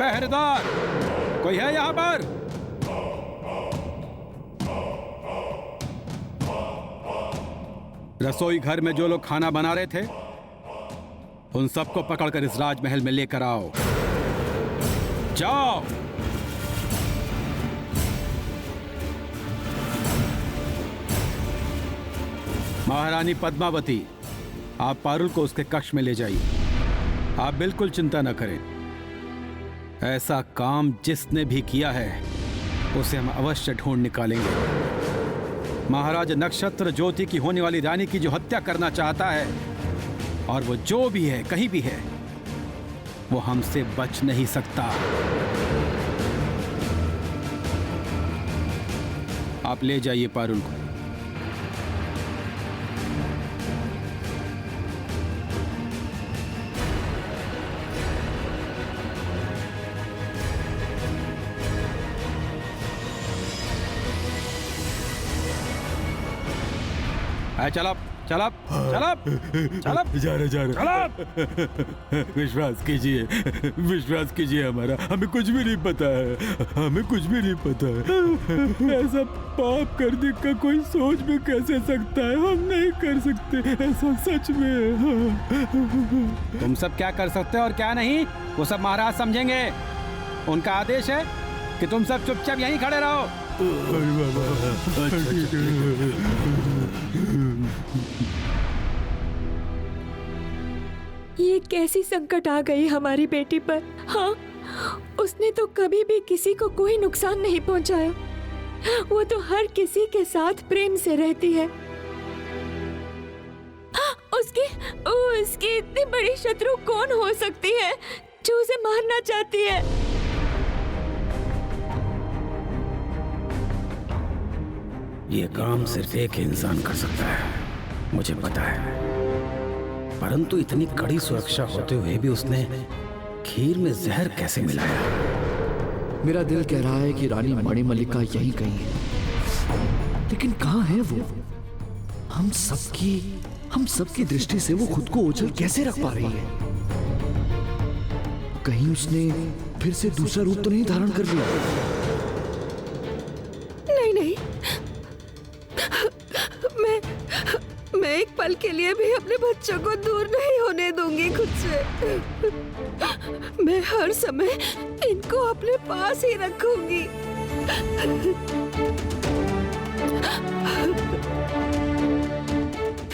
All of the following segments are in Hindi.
पहरेदार, कोई है यहाँ पर? रसोई घर में जो लोग खाना बना रहे थे उन सबको पकड़कर इस राजमहल में लेकर आओ। जाओ। महारानी पद्मावती, आप पारुल को उसके कक्ष में ले जाइए। आप बिल्कुल चिंता न करें, ऐसा काम जिसने भी किया है उसे हम अवश्य ढूंढ निकालेंगे। महाराज नक्षत्र ज्योति की होने वाली रानी की जो हत्या करना चाहता है, और वो जो भी है, कहीं भी है, वो हमसे बच नहीं सकता। आप ले जाइए पारुल को। चल चल चल जा रहे। विश्वास कीजिए हमारा, हमें कुछ भी नहीं पता है, हमें कुछ भी नहीं पता है। ऐसा पाप करने का कोई सोच भी कैसे सकता है? हम नहीं कर सकते ऐसा, सच में। तुम सब क्या कर सकते हो और क्या नहीं, वो सब महाराज समझेंगे। उनका आदेश है कि तुम सब चुपचाप यहीं खड़े रहो। ये कैसी संकट आ गई हमारी बेटी पर। हाँ, उसने तो कभी भी किसी को कोई नुकसान नहीं पहुंचाया। वो तो हर किसी के साथ प्रेम से रहती है। उसकी इतनी बड़ी शत्रु कौन हो सकती है जो उसे मारना चाहती है? ये काम सिर्फ एक इंसान कर सकता है, मुझे पता है। परंतु इतनी कड़ी सुरक्षा होते हुए भी उसने खीर में जहर कैसे मिलाया? मेरा दिल कह रहा है कि रानी मणिमल्लिका यहीं कहीं है, लेकिन कहाँ है वो? हम सबकी दृष्टि से वो खुद को ओझल कैसे रख पा रही है? कहीं उसने फिर से दूसरा रूप तो नहीं धारण कर लिया? नहीं, मैं एक पल के लिए भी अपने बच्चों को दूर नहीं होने दूंगी खुद से। मैं हर समय इनको अपने पास ही रखूंगी।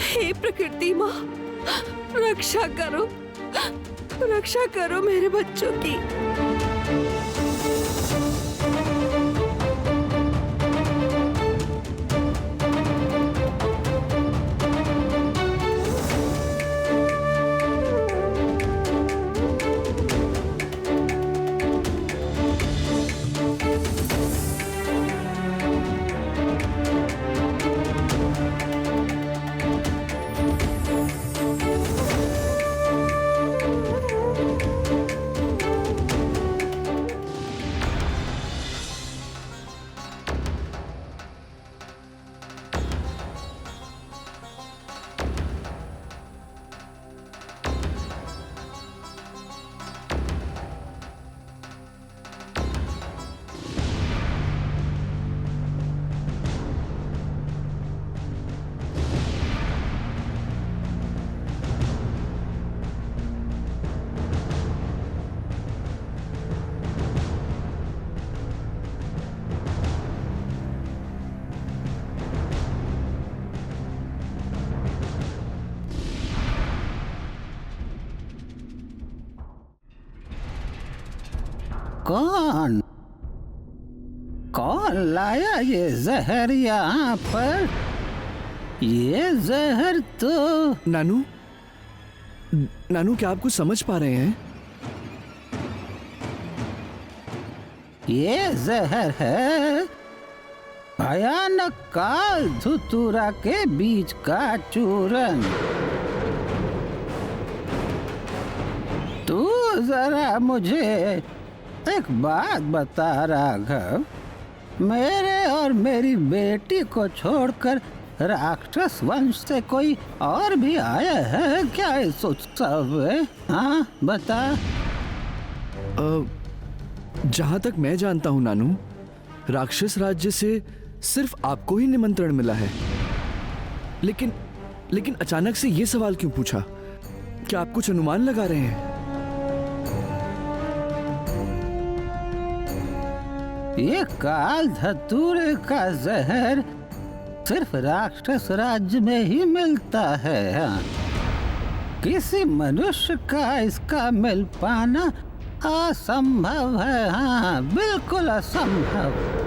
हे प्रकृति माँ, रक्षा करो मेरे बच्चों की। कौन लाया ये जहर यहाँ पर? ये जहर तो नानू क्या आप कुछ समझ पा रहे हैं? ये जहर है भयानक काल धुतुरा के बीज का चूरन। तू जरा मुझे एक बात बता राघव, मेरे और मेरी बेटी को छोड़कर राक्षस वंश से कोई और भी आया है क्या इस उत्सव में? हाँ बता। जहां तक मैं जानता हूं नानू, राक्षस राज्य से सिर्फ आपको ही निमंत्रण मिला है। लेकिन अचानक से ये सवाल क्यों पूछा? क्या आप कुछ अनुमान लगा रहे हैं? ये काल धतूरे का जहर सिर्फ राक्षस राज्य में ही मिलता है। हाँ। किसी मनुष्य का इसका मिल पाना असंभव है। हाँ, बिल्कुल असंभव।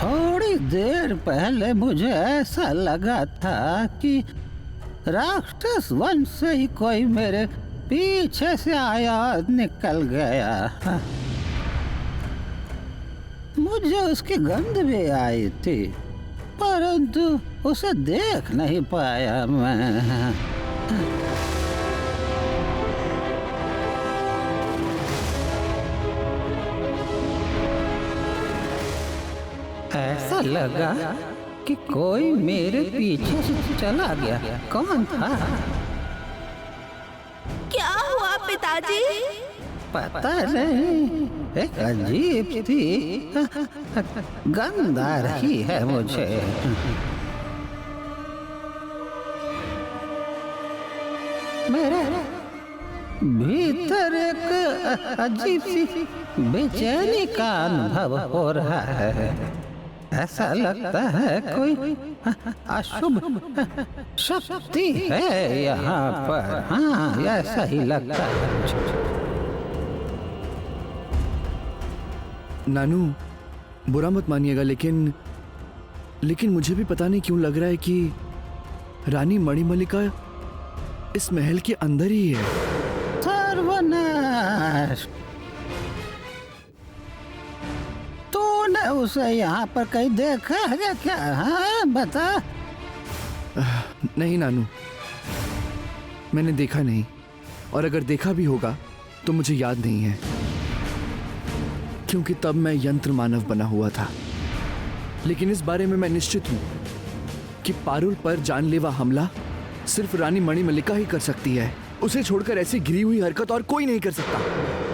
थोड़ी देर पहले मुझे ऐसा लगा था कि राक्षस वंश से ही कोई मेरे पीछे से आया और निकल गया। मुझे उसकी गंध भी आई थी, परंतु उसे देख नहीं पाया मैं। ऐसा लगा कि कोई मेरे पीछे से चला गया। कौन था? क्या हुआ पिताजी? पता नहीं, एक अजीब सी गंध आ रही है मुझे। मेरे भीतर एक अजीब सी बेचैनी का अनुभव हो रहा है। ऐसा लगता है कोई अशुभ शक्ति है यहाँ पर। हाँ, ऐसा ही लगता है मुझे। नानू, बुरा मत मानिएगा, लेकिन मुझे भी पता नहीं क्यों लग रहा है कि रानी मणिमल्लिका इस महल के अंदर ही है। सर्वनाश! तूने उसे यहाँ पर कहीं देखा है क्या? हाँ, बता। नहीं नानू, मैंने देखा नहीं, और अगर देखा भी होगा तो मुझे याद नहीं है, क्योंकि तब मैं यंत्र मानव बना हुआ था। लेकिन इस बारे में मैं निश्चित हूं कि पारुल पर जानलेवा हमला सिर्फ रानी मणिमल्लिका ही कर सकती है। उसे छोड़कर ऐसी गिरी हुई हरकत और कोई नहीं कर सकता।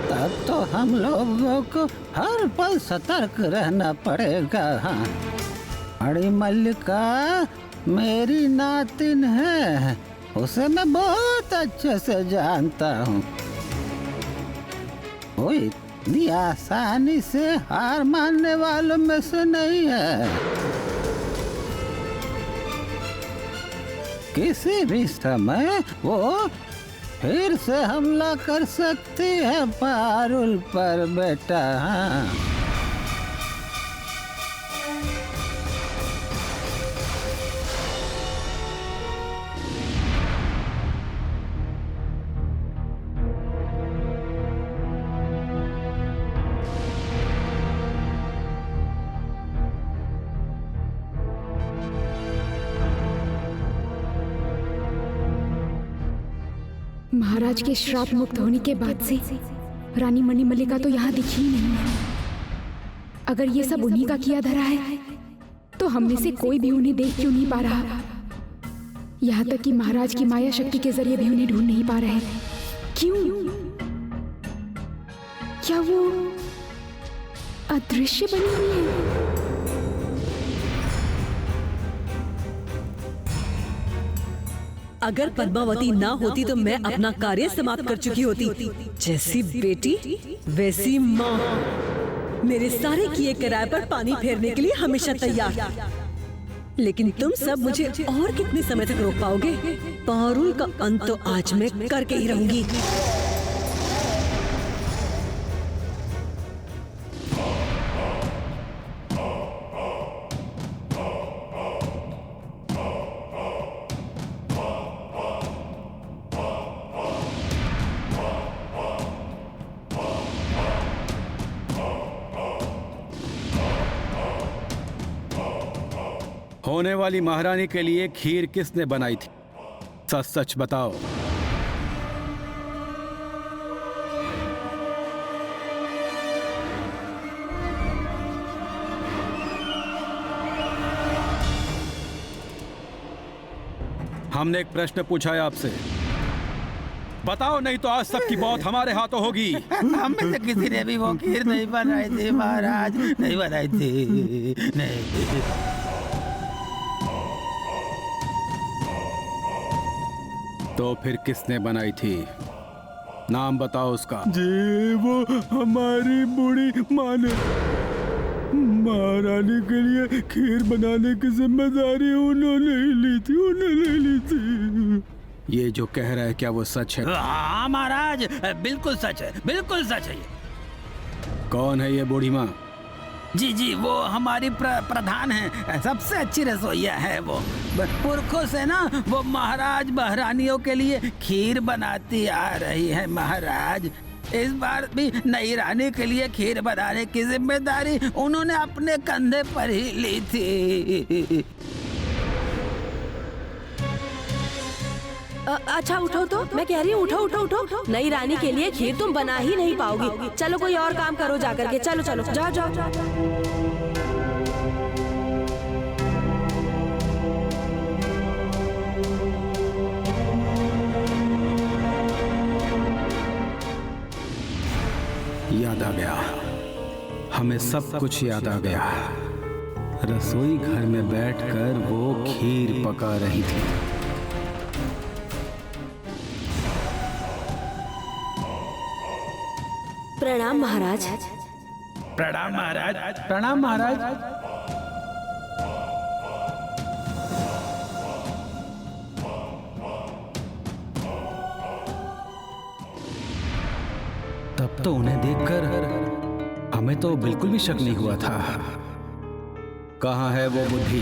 तब तो हम लोगों को हर पल सतर्क रहना पड़ेगा। हाँ, मणिमल्लिका मेरी नातिन है, उसे मैं बहुत अच्छे से जानता हूँ। वो इतनी आसानी से हार मानने वालों में से नहीं है। किसी भी समय वो फिर से हमला कर सकती है पारुल पर बेटा। हाँ। महाराज के श्राप मुक्त होने के बाद से रानी मणिमल्लिका तो यहाँ दिखी ही नहीं है। अगर ये सब उन्हीं का किया धरा है तो हम में से कोई भी उन्हें देख क्यों नहीं पा रहा? यहाँ तक कि महाराज की माया शक्ति के जरिए भी उन्हें ढूंढ नहीं पा रहे। क्यों? क्या वो अदृश्य बनी हुई है? अगर पद्मावती ना होती तो मैं अपना कार्य समाप्त कर चुकी होती। जैसी बेटी वैसी माँ। मेरे सारे किए किराए पर पानी फेरने के लिए हमेशा तैयार। लेकिन तुम सब मुझे और कितने समय तक रोक पाओगे? पारुल का अंत तो आज मैं करके ही रहूंगी। होने वाली महारानी के लिए खीर किसने बनाई थी? सच सच बताओ। हमने एक प्रश्न पूछा है आपसे, बताओ, नहीं तो आज सबकी मौत हमारे हाथों होगी। हम में से किसी ने भी वो खीर नहीं बनाई थी महाराज, नहीं बनाई थी, नहीं। तो फिर किसने बनाई थी? नाम बताओ उसका। जी वो हमारी बूढ़ी माँ ने महारानी के लिए खीर बनाने की जिम्मेदारी उन्होंने ही ली थी, उन्होंने ली थी। ये जो कह रहा है क्या वो सच है? हाँ महाराज, बिल्कुल सच है, बिल्कुल सच है। कौन है ये बूढ़ी माँ? जी जी, वो हमारी प्रधान है, सबसे अच्छी रसोइया है वो। पुरखों से ना वो महाराज महारानियों के लिए खीर बनाती आ रही है महाराज। इस बार भी नई रानी के लिए खीर बनाने की जिम्मेदारी उन्होंने अपने कंधे पर ही ली थी। अच्छा उठो, तो मैं कह रही हूँ उठो उठो उठो। नई रानी के लिए खीर तुम बना ही नहीं पाओगी। चलो कोई और काम करो जाकर के। चलो चलो जाओ जाओ जाओ। याद आ गया, हमें सब कुछ याद आ गया। रसोई घर में बैठकर वो खीर पका रही थी। प्रणाम महाराज। प्रणाम महाराज। प्रणाम महाराज। तब तो उन्हें देखकर हमें तो बिल्कुल भी शक नहीं हुआ था। कहाँ है वो बुद्धि?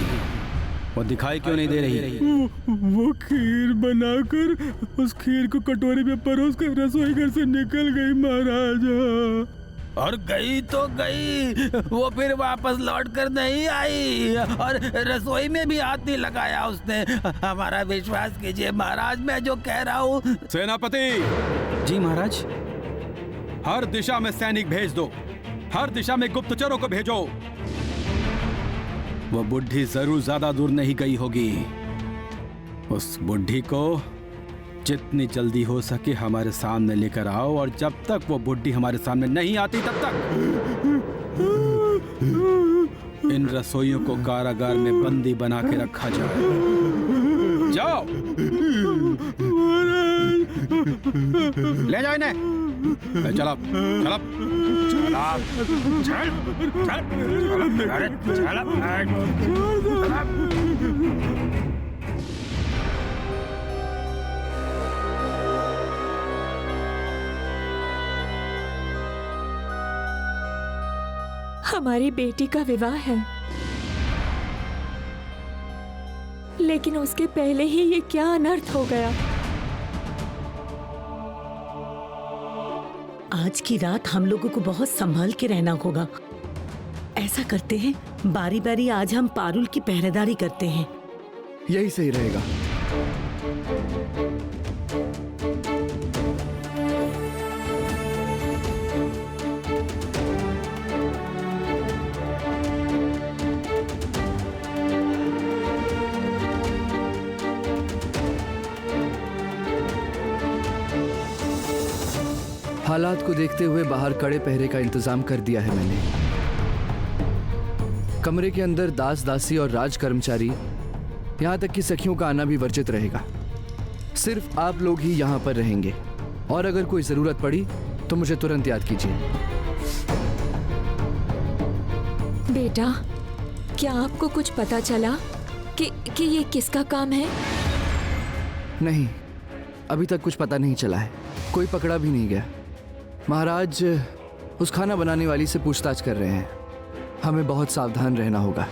वो दिखाई क्यों नहीं दे रही? वो खीर बनाकर उस खीर को कटोरी में परोस कर रसोई घर से निकल गई महाराज। और गई तो गई, वो फिर वापस लौट कर नहीं आई और रसोई में भी हाथ नहीं लगाया उसने। हमारा विश्वास कीजिए महाराज, मैं जो कह रहा हूँ। सेनापति जी। महाराज, हर दिशा में सैनिक भेज दो, हर दिशा में गुप्तचरों को भेजो। वो बुढ़ी जरूर ज्यादा दूर नहीं गई होगी। उस बुढ़ी को जितनी जल्दी हो सके हमारे सामने लेकर आओ, और जब तक वो बुढ़ी हमारे सामने नहीं आती तब तक इन रसोइयों को कारागार में बंदी बना के रखा जाए। जाओ, ले जाओ इन्हें। चलो चलो हमारी बेटी का विवाह है, लेकिन उसके पहले ही ये क्या अनर्थ हो गया। आज की रात हम लोगों को बहुत संभाल के रहना होगा। ऐसा करते हैं, बारी बारी आज हम पारुल की पहरेदारी करते हैं। यही सही रहेगा। हालात को देखते हुए बाहर कड़े पहरे का इंतजाम कर दिया है मैंने। कमरे के अंदर दास दासी और राज कर्मचारी, यहाँ तक कि सखियों का आना भी वर्जित रहेगा। सिर्फ आप लोग ही यहाँ पर रहेंगे, और अगर कोई जरूरत पड़ी तो मुझे तुरंत याद कीजिए। बेटा, क्या आपको कुछ पता चला कि ये किसका काम है? नहीं, अभी तक कुछ पता नहीं चला है। कोई पकड़ा भी नहीं गया। महाराज उस खाना बनाने वाली से पूछताछ कर रहे हैं। हमें बहुत सावधान रहना होगा।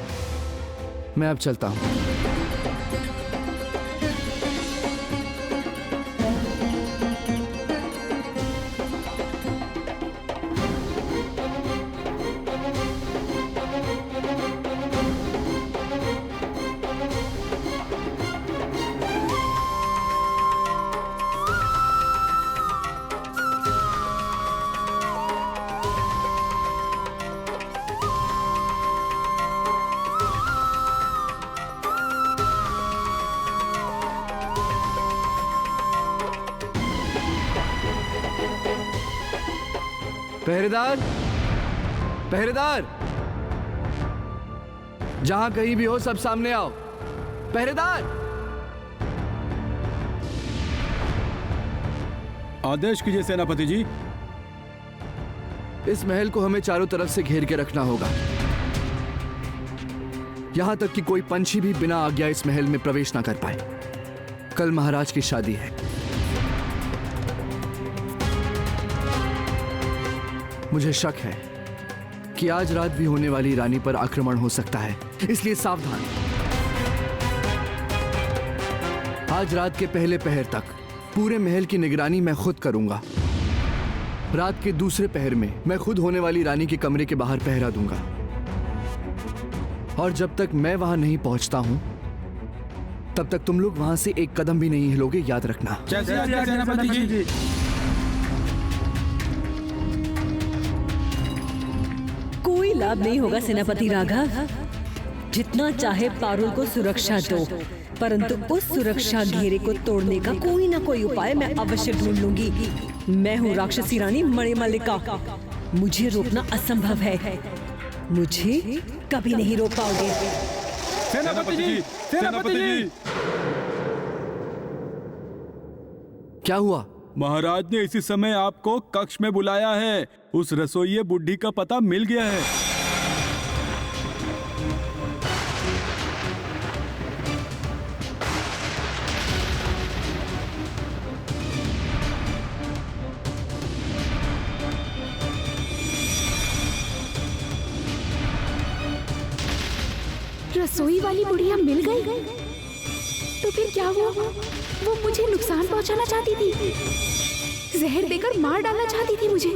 मैं अब चलता हूँ। पहरेदार, पहरेदार, जहां कहीं भी हो सब सामने आओ। पहरेदार! आदेश कीजिए सेनापति जी। इस महल को हमें चारों तरफ से घेर के रखना होगा। यहां तक कि कोई पंछी भी बिना आज्ञा इस महल में प्रवेश ना कर पाए। कल महाराज की शादी है। मुझे शक है कि आज रात भी होने वाली रानी पर आक्रमण हो सकता है, इसलिए सावधान। आज रात के पहले पहर तक पूरे महल की निगरानी मैं खुद करूंगा। रात के दूसरे पहर में मैं खुद होने वाली रानी के कमरे के बाहर पहरा दूंगा। और जब तक मैं वहां नहीं पहुंचता हूं, तब तक तुम लोग वहां से एक कदम भी नहीं हिलोगे, याद रखना। सेनापति जी। कोई लाभ नहीं होगा सेनापति राघव। जितना चाहे पारुल को सुरक्षा दो, परंतु उस सुरक्षा घेरे को तोड़ने का कोई ना कोई उपाय मैं अवश्य ढूंढ लूंगी। मैं हूँ राक्षसी रानी मणिमल्लिका। मुझे रोकना असंभव है। मुझे कभी नहीं रोक पाओगे। सेनापति जी, सेनापति जी। क्या हुआ? महाराज ने इसी समय आपको कक्ष में बुलाया है। उस रसोइये बुढ़ी का पता मिल गया है। रसोई वाली बुढ़िया मिल गई? तो फिर क्या हुआ? वो मुझे नुकसान पहुंचाना चाहती थी, जहर देकर मार डालना चाहती थी मुझे।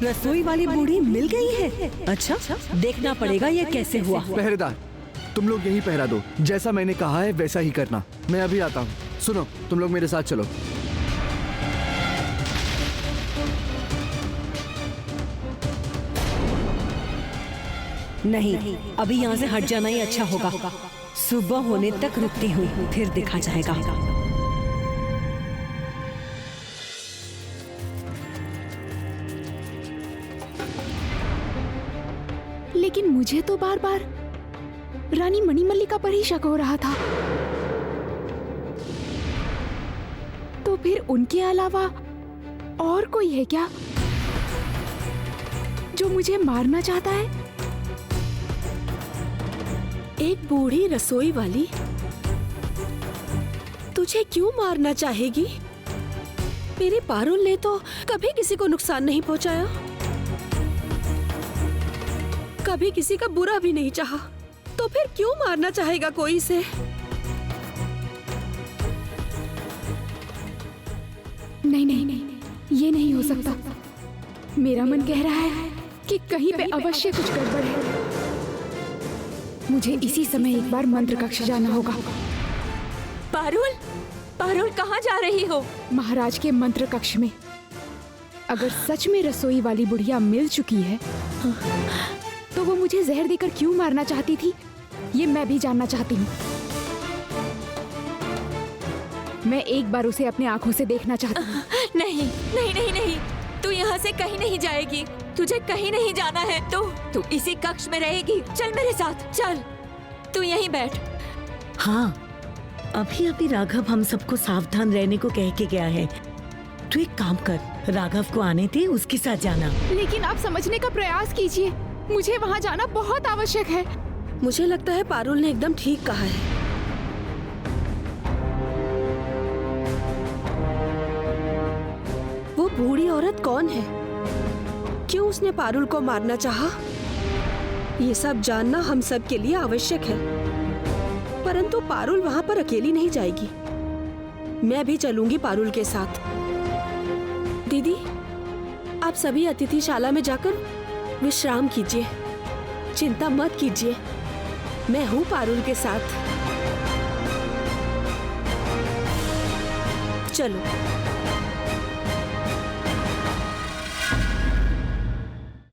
रसोई वाली बूढ़ी मिल गई है? अच्छा, देखना पड़ेगा ये कैसे हुआ। पहरेदार, तुम लोग यही पहरा दो। जैसा मैंने कहा है वैसा ही करना। मैं अभी आता हूँ। सुनो, तुम लोग मेरे साथ चलो। नहीं, अभी यहाँ से हट जाना ही अच्छा होगा। सुबह होने तक रुकती हूँ, फिर देखा जाएगा। लेकिन मुझे तो बार बार रानी मणिमल्लिका पर ही शक हो रहा था। तो फिर उनके अलावा और कोई है क्या जो मुझे मारना चाहता है? एक बूढ़ी रसोई वाली तुझे क्यों मारना चाहेगी? मेरे पारुल ने तो कभी किसी को नुकसान नहीं पहुंचाया, कभी किसी का बुरा भी नहीं चाहा, तो फिर क्यों मारना चाहेगा कोई इसे? नहीं नहीं नहीं, ये नहीं हो सकता। मेरा मन कह रहा है कि कहीं पे अवश्य कुछ गड़बड़ है। मुझे इसी समय एक बार मंत्र कक्ष जाना होगा। पारुल, पारुल कहाँ जा रही हो? महाराज के मंत्र कक्ष में। अगर सच में रसोई वाली बुढ़िया मिल चुकी है, तो वो मुझे जहर देकर क्यों मारना चाहती थी, ये मैं भी जानना चाहती हूँ। मैं एक बार उसे अपने आंखों से देखना चाहती हूँ। नहीं नहीं नहीं नहीं, तू यहाँ से कहीं नहीं जाएगी। तुझे कहीं नहीं जाना है। तू इसी कक्ष में रहेगी। चल मेरे साथ, चल। तू यहीं बैठ। हाँ, अभी अभी राघव हम सबको सावधान रहने को कह के गया है। तू एक काम कर, राघव को आने दे, उसके साथ जाना। लेकिन आप समझने का प्रयास कीजिए। मुझे वहाँ जाना बहुत आवश्यक है। मुझे लगता है पारुल ने एकदम ठीक कहा है। वो बूढ़ी औरत कौन है? क्यों उसने पारुल को मारना चाहा? ये सब जानना हम सब के लिए आवश्यक है। परंतु पारुल वहां पर अकेली नहीं जाएगी। मैं भी चलूंगी पारुल के साथ। दीदी, आप सभी अतिथिशाला में जाकर विश्राम कीजिए, चिंता मत कीजिए, मैं हूँ पारुल के साथ। चलो।